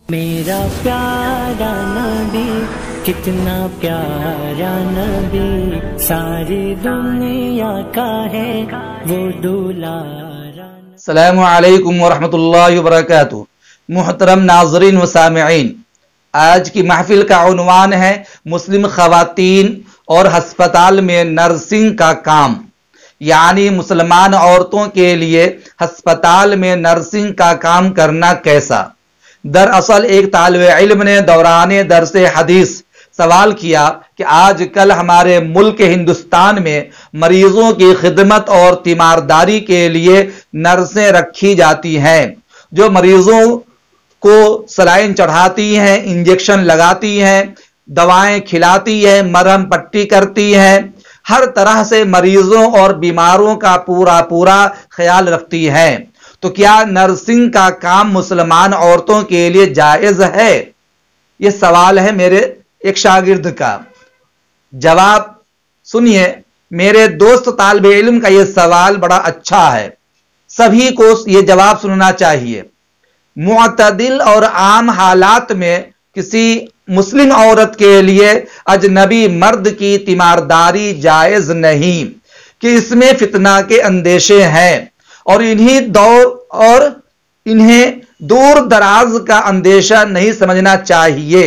میرا پیارا نبی کتنا پیارا نبی ساری دنیا کا ہے وہ دولارا۔ السلام علیکم ورحمۃ اللہ وبرکاتہ۔ محترم ناظرین و سامعین، آج کی محفل کا عنوان ہے مسلم خواتین اور ہسپتال میں نرسنگ کا کام، یعنی مسلمان عورتوں کے لیے ہسپتال میں نرسنگ کا کام کرنا کیسا۔ دراصل ایک طالب علم نے دوران درس حدیث سوال کیا کہ آج کل ہمارے ملک ہندوستان میں مریضوں کی خدمت اور تیمارداری کے لیے نرسیں رکھی جاتی ہیں، جو مریضوں کو سلائن چڑھاتی ہیں، انجیکشن لگاتی ہیں، دوائیں کھلاتی ہیں، مرہم پٹی کرتی ہیں، ہر طرح سے مریضوں اور بیماروں کا پورا خیال رکھتی ہیں۔ تو کیا نرسنگ کا کام مسلمان عورتوں کے لیے جائز ہے؟ یہ سوال ہے میرے ایک شاگرد کا۔ جواب سنیے، میرے دوست طالب علم کا یہ سوال بڑا اچھا ہے، سبھی کو یہ جواب سننا چاہیے۔ معتدل اور عام حالات میں کسی مسلم عورت کے لیے اجنبی مرد کی تیمارداری جائز نہیں، کہ اس میں فتنہ کے اندیشے ہیں اور انہیں دور دراز کا اندیشہ نہیں سمجھنا چاہیے،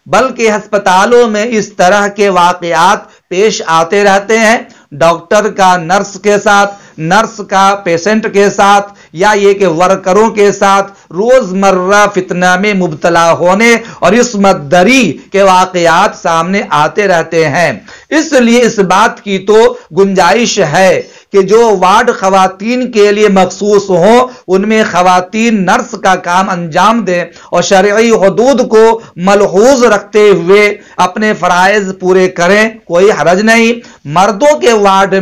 بلکہ ہسپتالوں میں اس طرح کے واقعات پیش آتے رہتے ہیں۔ ڈاکٹر کا نرس کے ساتھ، نرس کا پیشنٹ کے ساتھ، یا یہ کہ ورکروں کے ساتھ روزمرہ فتنہ میں مبتلا ہونے اور عصمت دری کے واقعات سامنے آتے رہتے ہیں۔ اس لیے اس بات کی تو گنجائش ہے کہ جو وارڈ خواتین کے لیے مخصوص ہوں ان میں خواتین نرس کا کام انجام دیں اور شرعی حدود کو ملحوظ رکھتے ہوئے اپنے فرائض پورے کریں، کوئی حرج نہیں۔ مردوں کے وارڈ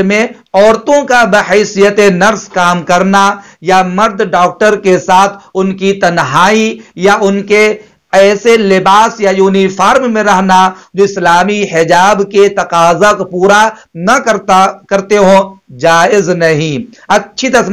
میں عورتوں کا بحیثیت نرس کام کرنا یا مرد ڈاکٹر کے ساتھ ان کی تنہائی یا ان کے ایسے لباس یا یونیفارم میں رہنا جو اسلامی حجاب کے تقاضا کو پورا نہ کرتے ہوں، جائز نہیں۔ اچھی طرح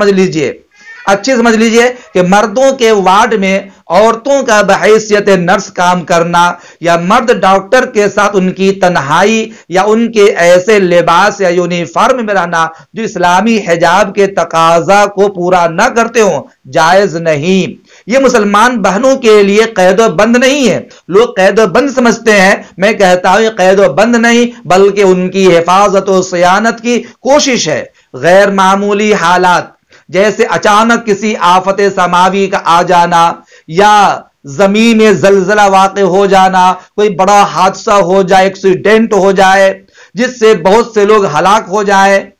سمجھ لیجئے کہ مردوں کے وارڈ میں عورتوں کا بحیثیت نرس کام کرنا یا مرد ڈاکٹر کے ساتھ ان کی تنہائی یا ان کے ایسے لباس یا یونیفارم میں رہنا جو اسلامی حجاب کے تقاضا کو پورا نہ کرتے ہوں، جائز نہیں۔ یہ مسلمان بہنوں کے لیے قید و بند نہیں ہے۔ لوگ قید و بند سمجھتے ہیں، میں کہتا ہوں یہ قید و بند نہیں بلکہ ان کی حفاظت و صیانت کی کوشش ہے۔ غیر معمولی حالات جیسے اچانک کسی آفت سماوی کا آ جانا یا زمین میں زلزلہ واقع ہو جانا، کوئی بڑا حادثہ ہو جائے، ایکسیڈنٹ ہو جائے جس سے بہت سے لوگ ہلاک ہو جائیں،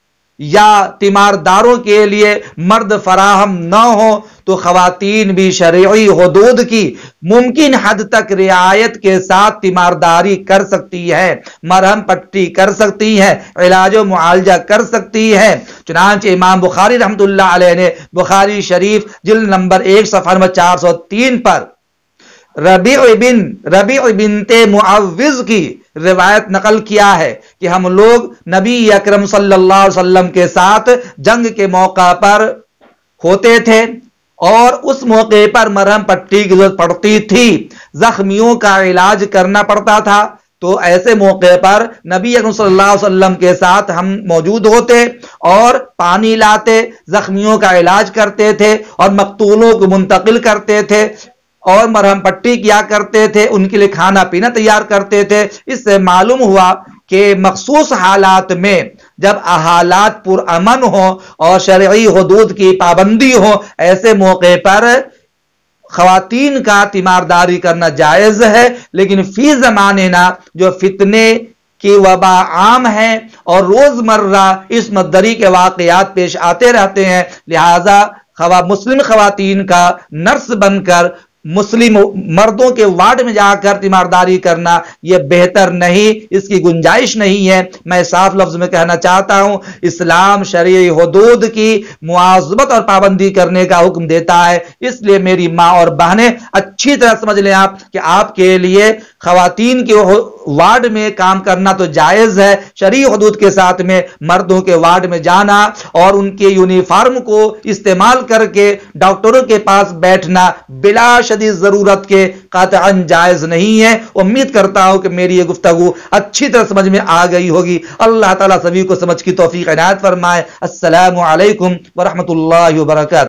یا تیمارداروں کے لیے مرد فراہم نہ ہو تو خواتین بھی شرعی حدود کی ممکن حد تک رعایت کے ساتھ تیمارداری کر سکتی ہے، مرہم پٹی کر سکتی ہے، علاج و معالجہ کر سکتی ہے۔ چنانچہ امام بخاری رحمۃ اللہ علیہ نے بخاری شریف جلد نمبر 1 صفحہ نمبر 403 پر ربیع بنت معوذ کی روایت نقل کیا ہے کہ ہم لوگ نبی اکرم صلی اللہ علیہ وسلم کے ساتھ جنگ کے موقع پر ہوتے تھے اور اس موقع پر مرہم پٹی کی ضرورت پڑتی تھی، زخمیوں کا علاج کرنا پڑتا تھا، تو ایسے موقع پر نبی اکرم صلی اللہ علیہ وسلم کے ساتھ ہم موجود ہوتے اور پانی لاتے، زخمیوں کا علاج کرتے تھے اور مقتولوں کو منتقل کرتے تھے اور مرہم پٹی کیا کرتے تھے، ان کے لیے کھانا پینا تیار کرتے تھے۔ اس سے معلوم ہوا کہ مخصوص حالات میں جب حالات پرامن ہوں اور شرعی حدود کی پابندی ہو، ایسے موقع پر خواتین کا تیمارداری کرنا جائز ہے۔ لیکن فی زماننا جو فتنے کی وبا عام ہے اور روزمرہ عصمت دری کے واقعات پیش آتے رہتے ہیں، لہذا مسلم خواتین کا نرس بن کر مسلم مردوں کے وارڈ میں جا کر تیمارداری کرنا یہ بہتر نہیں، اس کی گنجائش نہیں ہے۔ میں صاف لفظ میں کہنا چاہتا ہوں، اسلام شرعی حدود کی معاظمت اور پابندی کرنے کا حکم دیتا ہے۔ اس لیے میری ماں اور بہنیں اچھی طرح سمجھ لیں آپ کہ آپ کے لیے خواتین کے وارڈ میں کام کرنا تو جائز ہے، شرعی حدود کے ساتھ میں مردوں کے وارڈ میں جانا اور ان کے یونیفارم کو استعمال کر کے ڈاکٹروں کے پاس بیٹھنا بلا شدید ضرورت کے قطعاً جائز نہیں ہے۔ امید کرتا ہوں کہ میری یہ گفتگو اچھی طرح سمجھ میں آ گئی ہوگی۔ اللہ تعالیٰ سبھی کو سمجھ کی توفیق عنایت فرمائے۔ السلام علیکم ورحمۃ اللہ وبرکاتہ۔